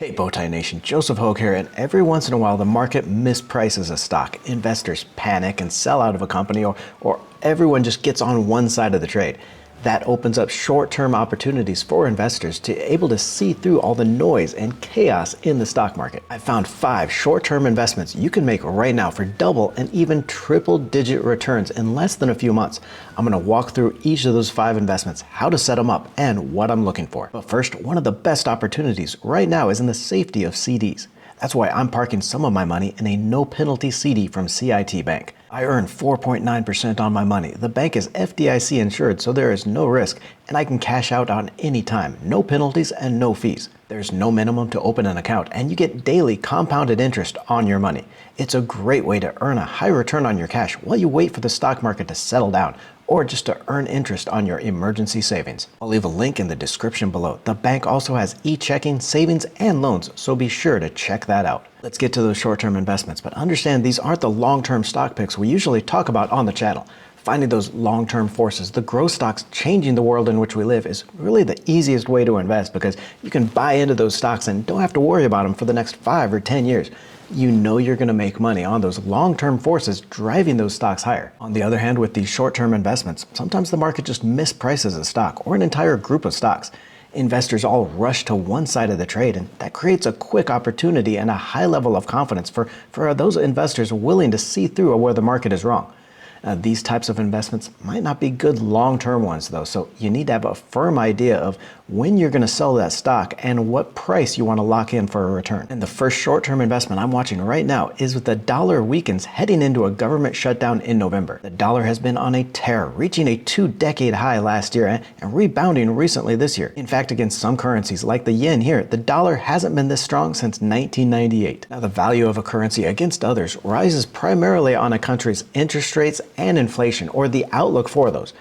Hey Bowtie Nation, Joseph Hogue here, and every once in a while the market misprices a stock. Investors panic and sell out of a company, or everyone just gets on one side of the trade. That opens up short-term opportunities for investors to able to see through all the noise and chaos in the stock market. I found 5 short-term investments you can make right now for double and even triple-digit returns in less than a few months. I'm going to walk through each of those 5 investments, how to set them up, and what I'm looking for. But first, one of the best opportunities right now is in the safety of CDs. That's why I'm parking some of my money in a no-penalty CD from CIT Bank. I earn 4.9% on my money. The bank is FDIC insured, so there is no risk, and I can cash out on any time. No penalties and no fees. There's no minimum to open an account, and you get daily compounded interest on your money. It's a great way to earn a high return on your cash while you wait for the stock market to settle down, or just to earn interest on your emergency savings. I'll leave a link in the description below. The bank also has e-checking, savings, and loans, so be sure to check that out. Let's get to those short-term investments, but understand these aren't the long-term stock picks we usually talk about on the channel. Finding those long-term forces, the growth stocks changing the world in which we live, is really the easiest way to invest because you can buy into those stocks and don't have to worry about them for the next 5 or 10 years. You know you're going to make money on those long-term forces driving those stocks higher. On the other hand, with these short-term investments, sometimes the market just misprices a stock or an entire group of stocks. Investors all rush to one side of the trade, and that creates a quick opportunity and a high level of confidence for those investors willing to see through where the market is wrong. These types of investments might not be good long-term ones though, so you need to have a firm idea of when you're going to sell that stock and what price you want to lock in for a return. And the first short-term investment I'm watching right now is with the dollar weakens heading into a government shutdown in November. The dollar has been on a tear, reaching a 2-decade high last year and rebounding recently this year. In fact, against some currencies like the yen here, the dollar hasn't been this strong since 1998. Now, the value of a currency against others rises primarily on a country's interest rates and inflation, or the outlook for those.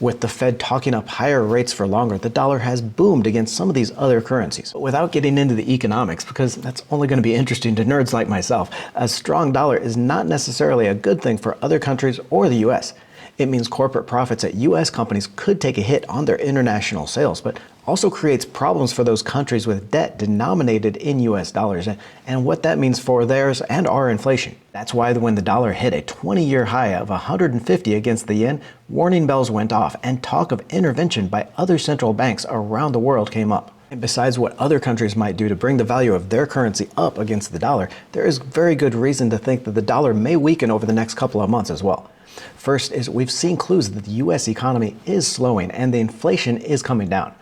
With the Fed talking up higher rates for longer, the dollar has boomed against some of these other currencies. But without getting into the economics, because that's only going to be interesting to nerds like myself, a strong dollar is not necessarily a good thing for other countries or the US. It means corporate profits at US companies could take a hit on their international sales, but also creates problems for those countries with debt denominated in US dollars and what that means for theirs and our inflation. That's why when the dollar hit a 20-year high of 150 against the yen, warning bells went off and talk of intervention by other central banks around the world came up. And besides what other countries might do to bring the value of their currency up against the dollar, there is very good reason to think that the dollar may weaken over the next couple of months as well. First is we've seen clues that the US economy is slowing and the inflation is coming down.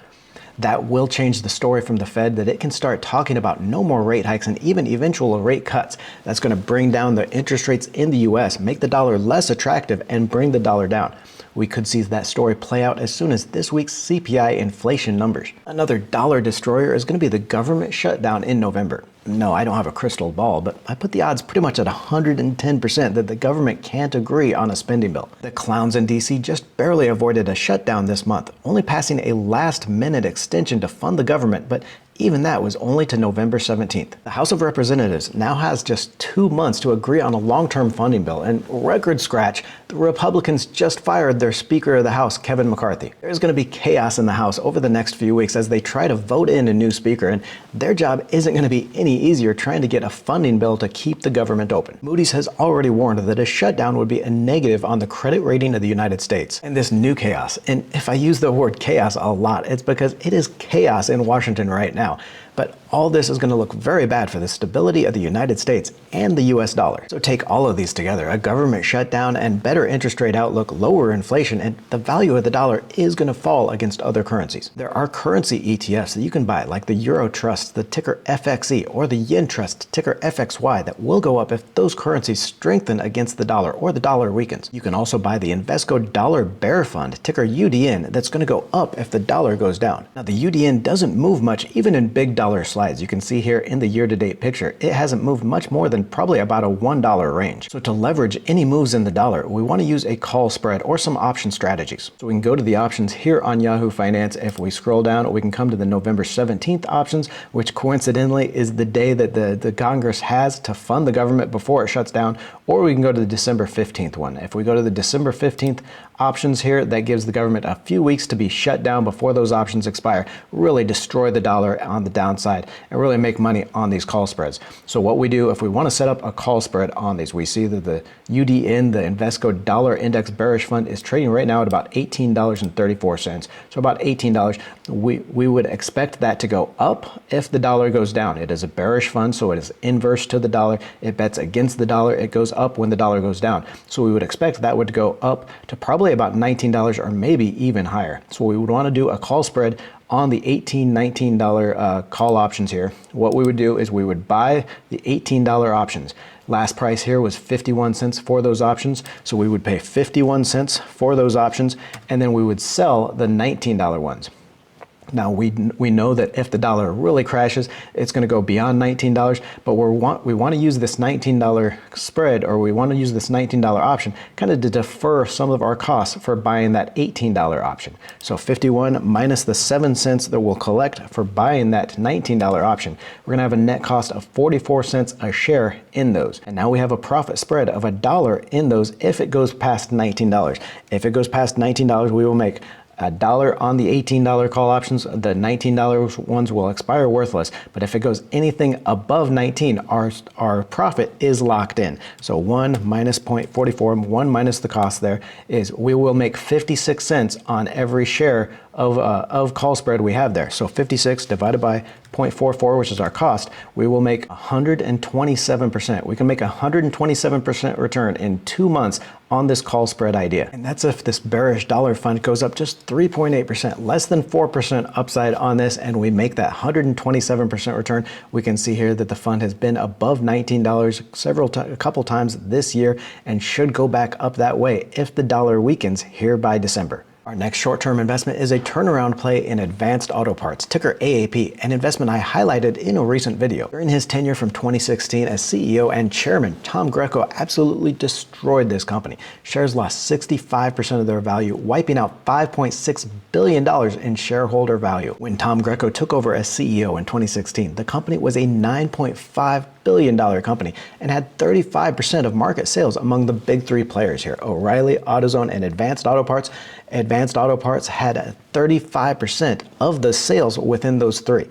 That will change the story from the Fed that it can start talking about no more rate hikes and even eventual rate cuts. That's going to bring down the interest rates in the US, make the dollar less attractive, and bring the dollar down. We could see that story play out as soon as this week's CPI inflation numbers. Another dollar destroyer is going to be the government shutdown in November. No, I don't have a crystal ball, but I put the odds pretty much at 110% that the government can't agree on a spending bill. The clowns in DC just barely avoided a shutdown this month, only passing a last-minute extension to fund the government, but even that was only to November 17th. The House of Representatives now has just 2 months to agree on a long-term funding bill, and record scratch, the Republicans just fired their Speaker of the House, Kevin McCarthy. There's going to be chaos in the House over the next few weeks as they try to vote in a new speaker, and their job isn't going to be any easier trying to get a funding bill to keep the government open. Moody's has already warned that a shutdown would be a negative on the credit rating of the United States. And this new chaos, and if I use the word chaos a lot, it's because it is chaos in Washington right now. But all this is going to look very bad for the stability of the United States and the US dollar. So take all of these together, a government shutdown and better interest rate outlook, lower inflation, and the value of the dollar is going to fall against other currencies. There are currency ETFs that you can buy, like the Euro Trust, the ticker FXE, or the Yen Trust, ticker FXY, that will go up if those currencies strengthen against the dollar or the dollar weakens. You can also buy the Invesco Dollar Bear Fund, ticker UDN, that's going to go up if the dollar goes down. Now, the UDN doesn't move much even in big dollar slides. You can see here in the year-to-date picture, it hasn't moved much more than probably about a $1 range. So to leverage any moves in the dollar, we want to use a call spread or some option strategies. So we can go to the options here on Yahoo Finance. If we scroll down, we can come to the November 17th options, which coincidentally is the day that the Congress has to fund the government before it shuts down, or we can go to the December 15th one. If we go to the December 15th Options here, that gives the government a few weeks to be shut down before those options expire, really destroy the dollar on the downside and really make money on these call spreads. So what we do if we want to set up a call spread on these, we see that the UDN, the Invesco Dollar Index Bearish Fund, is trading right now at about $18.34. So about $18. We would expect that to go up if the dollar goes down. It is a bearish fund, so it is inverse to the dollar. It bets against the dollar. It goes up when the dollar goes down. So we would expect that would go up to probably about $19 or maybe even higher. So we would want to do a call spread on the $18, $19 call options here. What we would do is we would buy the $18 options. Last price here was 51 cents for those options. So we would pay 51 cents for those options, and then we would sell the $19 ones. Now, we know that if the dollar really crashes, it's going to go beyond $19, but we want to use this $19 spread, or we want to use this $19 option kind of to defer some of our costs for buying that $18 option. So 51 minus the 7 cents that we'll collect for buying that $19 option, we're going to have a net cost of 44 cents a share in those. And now we have a profit spread of $1 in those if it goes past $19. If it goes past $19, we will make $1 on the $18 call options. The $19 ones will expire worthless, but if it goes anything above 19, our profit is locked in. So 1 minus 0.44, 1 minus the cost there, is we will make 56 cents on every share of call spread we have there. So 56 divided by 0.44, which is our cost, we will make 127%. We can make 127% return in 2 months on this call spread idea. And that's if this bearish dollar fund goes up just 3.8%, less than 4% upside on this, and we make that 127% return. We can see here that the fund has been above $19 a couple times this year and should go back up that way if the dollar weakens here by December. Our next short-term investment is a turnaround play in Advanced Auto Parts, ticker AAP, an investment I highlighted in a recent video. During his tenure from 2016 as CEO and chairman, Tom Greco absolutely destroyed this company. Shares lost 65% of their value, wiping out $5.6 billion in shareholder value. When Tom Greco took over as CEO in 2016, the company was a $9.5 billion company and had 35% of market sales among the big three players here, O'Reilly, AutoZone, and Advanced Auto Parts. Advanced Auto Parts had 35% of the sales within those three.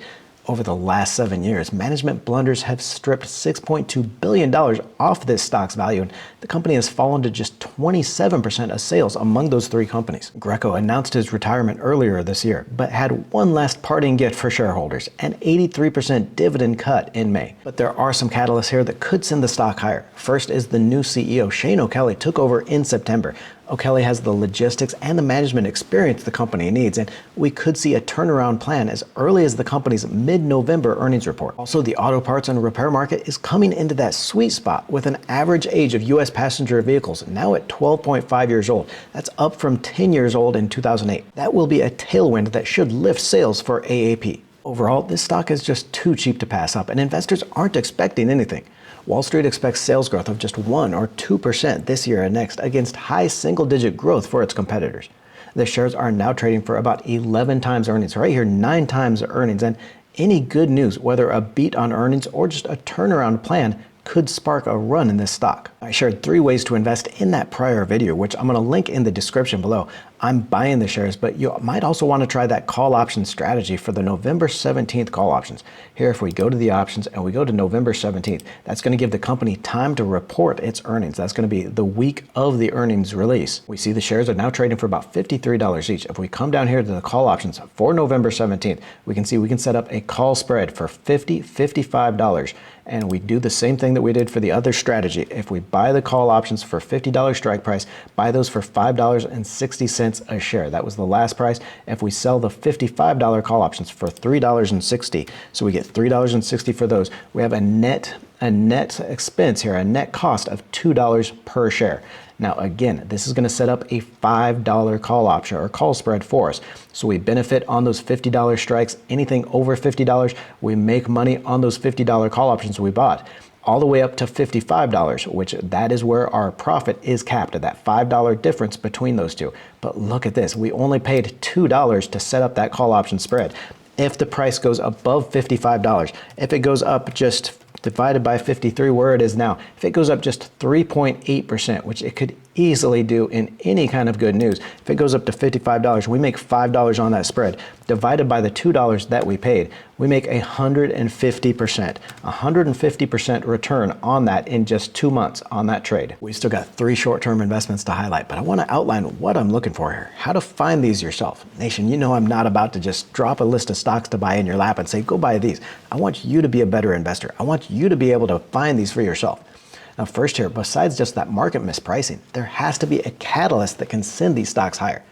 Over the last 7 years, management blunders have stripped $6.2 billion off this stock's value, and the company has fallen to just 27% of sales among those three companies. Greco announced his retirement earlier this year, but had one last parting gift for shareholders, an 83% dividend cut in May. But there are some catalysts here that could send the stock higher. First is the new CEO, Shane O'Kelly, took over in September. O'Kelly has the logistics and the management experience the company needs, and we could see a turnaround plan as early as the company's mid-November earnings report. Also, the auto parts and repair market is coming into that sweet spot with an average age of U.S. passenger vehicles now at 12.5 years old. That's up from 10 years old in 2008. That will be a tailwind that should lift sales for AAP. Overall, this stock is just too cheap to pass up, and investors aren't expecting anything. Wall Street expects sales growth of just 1 or 2% this year and next against high single-digit growth for its competitors. The shares are now trading for about 11 times earnings, right here 9 times earnings, and any good news, whether a beat on earnings or just a turnaround plan, could spark a run in this stock. I shared 3 ways to invest in that prior video, which I'm going to link in the description below. I'm buying the shares, but you might also want to try that call option strategy for the November 17th call options. Here, if we go to the options and we go to November 17th, that's going to give the company time to report its earnings. That's going to be the week of the earnings release. We see the shares are now trading for about $53 each. If we come down here to the call options for November 17th, we can see we can set up a call spread for $50, $55. And we do the same thing that we did for the other strategy. If we buy the call options for $50 strike price, buy those for $5.60 a share. That was the last price. If we sell the $55 call options for $3.60, so we get $3.60 for those, we have a net expense here, a net cost of $2 per share. Now again, this is going to set up a $5 call option or call spread for us. So we benefit on those $50 strikes. Anything over $50, we make money on those $50 call options we bought. All the way up to $55, which that is where our profit is capped at, that $5 difference between those two. But look at this, we only paid $2 to set up that call option spread. If the price goes above $55, if it goes up just divided by 53 where it is now, if it goes up just 3.8%, which it could easily do in any kind of good news. If it goes up to $55, we make $5 on that spread. Divided by the $2 that we paid, we make 150%. 150% return on that in just 2 months on that trade. We still got 3 short-term investments to highlight, but I want to outline what I'm looking for here. How to find these yourself. Nation, you know I'm not about to just drop a list of stocks to buy in your lap and say, go buy these. I want you to be a better investor. I want you to be able to find these for yourself. Now first here, besides just that market mispricing, there has to be a catalyst that can send these stocks higher.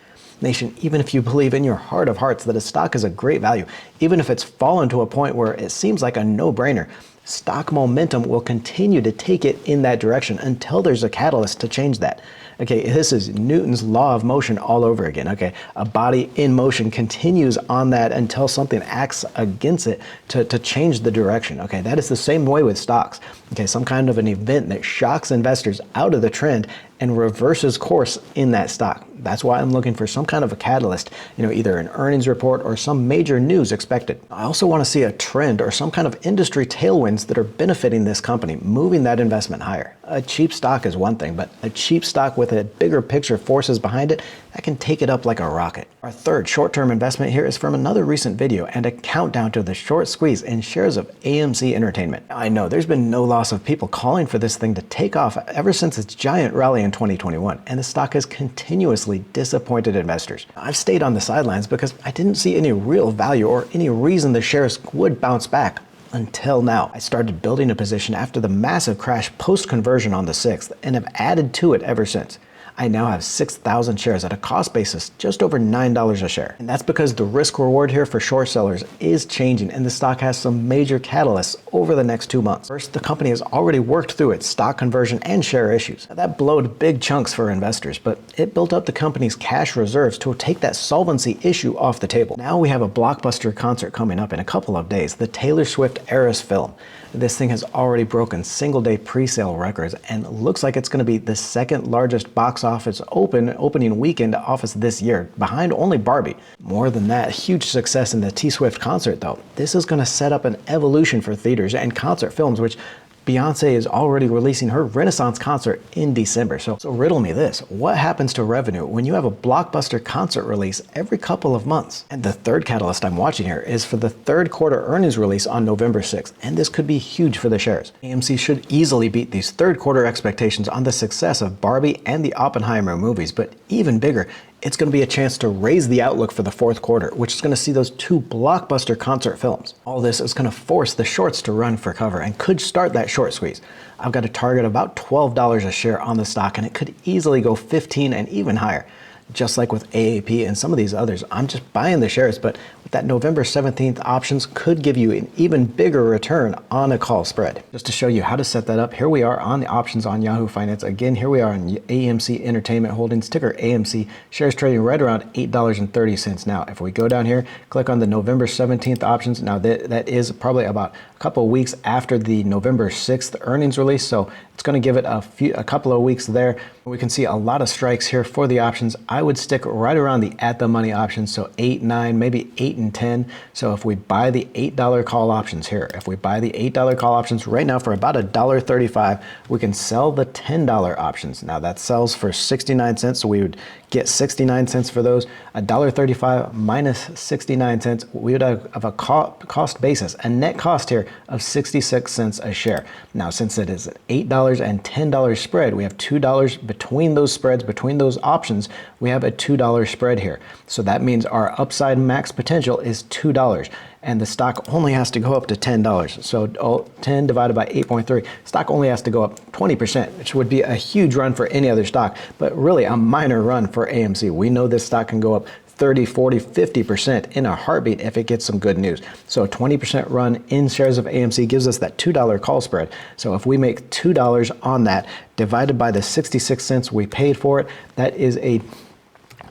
Nation, even if you believe in your heart of hearts that a stock is a great value, even if it's fallen to a point where it seems like a no-brainer, stock momentum will continue to take it in that direction until there's a catalyst to change that. Okay, this is Newton's law of motion all over again. Okay, a body in motion continues on that until something acts against it to change the direction. Okay, that is the same way with stocks. Okay, some kind of an event that shocks investors out of the trend and reverses course in that stock. That's why I'm looking for some kind of a catalyst, either an earnings report or some major news expected. I also want to see a trend or some kind of industry tailwinds that are benefiting this company, moving that investment higher. A cheap stock is one thing, but a cheap stock with a bigger picture forces behind it, that can take it up like a rocket. Our third short-term investment here is from another recent video and a countdown to the short squeeze in shares of AMC Entertainment. I know there's been no loss of people calling for this thing to take off ever since its giant rally in 2021, and the stock has continuously disappointed investors. I've stayed on the sidelines because I didn't see any real value or any reason the shares would bounce back. Until now. I started building a position after the massive crash post-conversion on the 6th and have added to it ever since. I now have 6,000 shares at a cost basis just over $9 a share. And that's because the risk reward here for short sellers is changing and the stock has some major catalysts over the next 2 months. First, the company has already worked through its stock conversion and share issues. Now, that blowed big chunks for investors, but it built up the company's cash reserves to take that solvency issue off the table. Now we have a blockbuster concert coming up in a couple of days, the Taylor Swift Eras film. This thing has already broken single-day pre-sale records and looks like it's going to be the second largest box office opening weekend office this year, behind only Barbie. More than that, huge success in the T-Swift concert though. This is going to set up an evolution for theaters and concert films, which Beyonce is already releasing her Renaissance concert in December. So riddle me this. What happens to revenue when you have a blockbuster concert release every couple of months? And the third catalyst I'm watching here is for the third quarter earnings release on November 6th. And this could be huge for the shares. AMC should easily beat these third quarter expectations on the success of Barbie and the Oppenheimer movies. But even bigger, it's going to be a chance to raise the outlook for the fourth quarter, which is going to see those 2 blockbuster concert films. All this is going to force the shorts to run for cover and could start that short squeeze. I've got a target about $12 a share on the stock, and it could easily go $15 and even higher. Just like with AAP and some of these others, I'm just buying the shares, but with that November 17th options could give you an even bigger return on a call spread. Just to show you how to set that up, here we are on the options on Yahoo Finance. Again, here we are on AMC Entertainment Holdings, ticker AMC, shares trading right around $8.30 now. If we go down here, click on the November 17th options. Now that is probably about a couple of weeks after the November 6th earnings release, so it's going to give it a couple of weeks there. We can see a lot of strikes here for the options. I would stick right around the at the money options, so 8, 9, maybe 8 and 10. So if we buy the $8 call options here, if we buy the $8 call options right now for about $1.35, we can sell the $10 options. Now that sells for 69 cents, so we would get 69 cents for those. $1.35 minus 69 cents, we would have a cost basis, a net cost here of 66 cents a share. Now, since it is an $8 and $10 spread, we have $2 between those spreads, between those options, we have a $2 spread here. So that means our upside max potential is $2. And the stock only has to go up to $10. So 10 divided by 8.3, stock only has to go up 20%, which would be a huge run for any other stock, but really a minor run for AMC. We know this stock can go up 30, 40, 50% in a heartbeat if it gets some good news. So a 20% run in shares of AMC gives us that $2 call spread. So if we make $2 on that, divided by the 66 cents we paid for it, that is a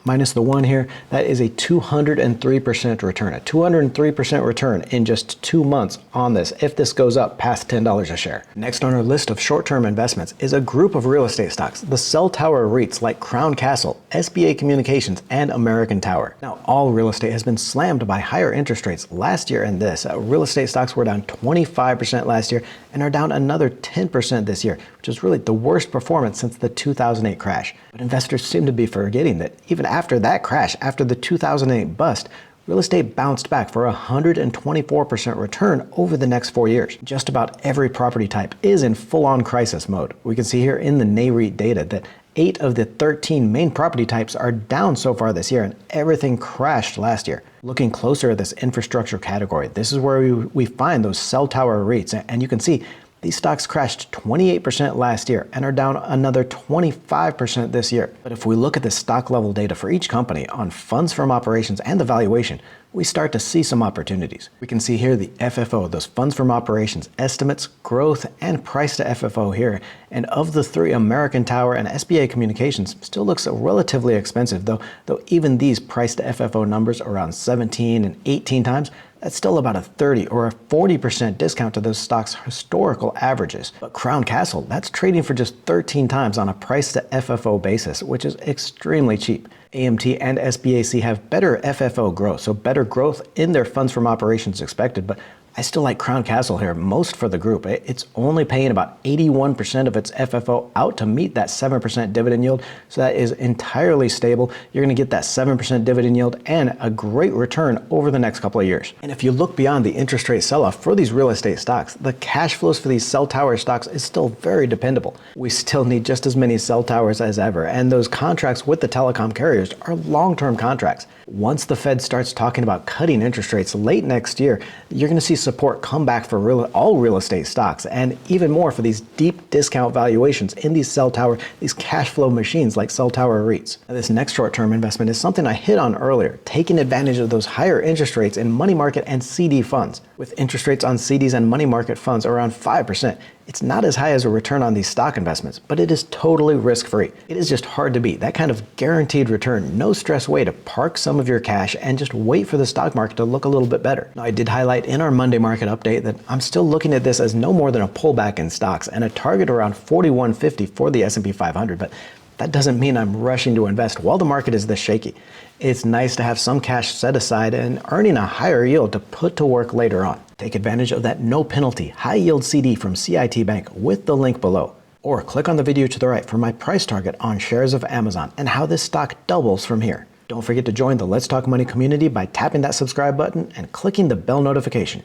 minus the 1 here, that is a 203% return. A 203% return in just 2 months on this, if this goes up past $10 a share. Next on our list of short-term investments is a group of real estate stocks, the cell tower REITs like Crown Castle, SBA Communications, and American Tower. Now, all real estate has been slammed by higher interest rates last year and this. Real estate stocks were down 25% last year and are down another 10% this year, which is really the worst performance since the 2008 crash. But investors seem to be forgetting that even after that crash, after the 2008 bust, real estate bounced back for a 124% return over the next 4 years. Just about every property type is in full-on crisis mode. We can see here in the NAREIT data that 8 of the 13 main property types are down so far this year, and everything crashed last year. Looking closer at this infrastructure category, this is where we find those cell tower REITs, and you can see these stocks crashed 28% last year and are down another 25% this year. But if we look at the stock level data for each company on funds from operations and the valuation, we start to see some opportunities. We can see here the FFO, those funds from operations estimates, growth, and price to FFO here. And of the 3, American Tower and SBA Communications still looks relatively expensive, though even these price to FFO numbers around 17 and 18 times, that's still about a 30 or a 40% discount to those stocks' historical averages. But Crown Castle, that's trading for just 13 times on a price to FFO basis, which is extremely cheap. AMT and SBAC have better FFO growth, so better growth in their funds from operations expected, but I still like Crown Castle here most for the group. It's only paying about 81% of its FFO out to meet that 7% dividend yield, so that is entirely stable. You're going to get that 7% dividend yield and a great return over the next couple of years. And if you look beyond the interest rate sell-off for these real estate stocks, the cash flows for these cell tower stocks is still very dependable. We still need just as many cell towers as ever, and those contracts with the telecom carriers are long-term contracts. Once the Fed starts talking about cutting interest rates late next year, you're going to see support come back for all real estate stocks, and even more for these deep discount valuations in these cell tower, these cash flow machines like cell tower REITs. Now, this next short-term investment is something I hit on earlier, taking advantage of those higher interest rates in money market and CD funds. With interest rates on CDs and money market funds around 5%, it's not as high as a return on these stock investments, but it is totally risk-free. It is just hard to beat. That kind of guaranteed return, no stress way to park some of your cash and just wait for the stock market to look a little bit better. Now, I did highlight in our Monday market update that I'm still looking at this as no more than a pullback in stocks and a target around 4150 for the S&P 500, but that doesn't mean I'm rushing to invest while the market is this shaky. It's nice to have some cash set aside and earning a higher yield to put to work later on. Take advantage of that no penalty high yield CD from CIT Bank with the link below. Or click on the video to the right for my price target on shares of Amazon and how this stock doubles from here. Don't forget to join the Let's Talk Money community by tapping that subscribe button and clicking the bell notification.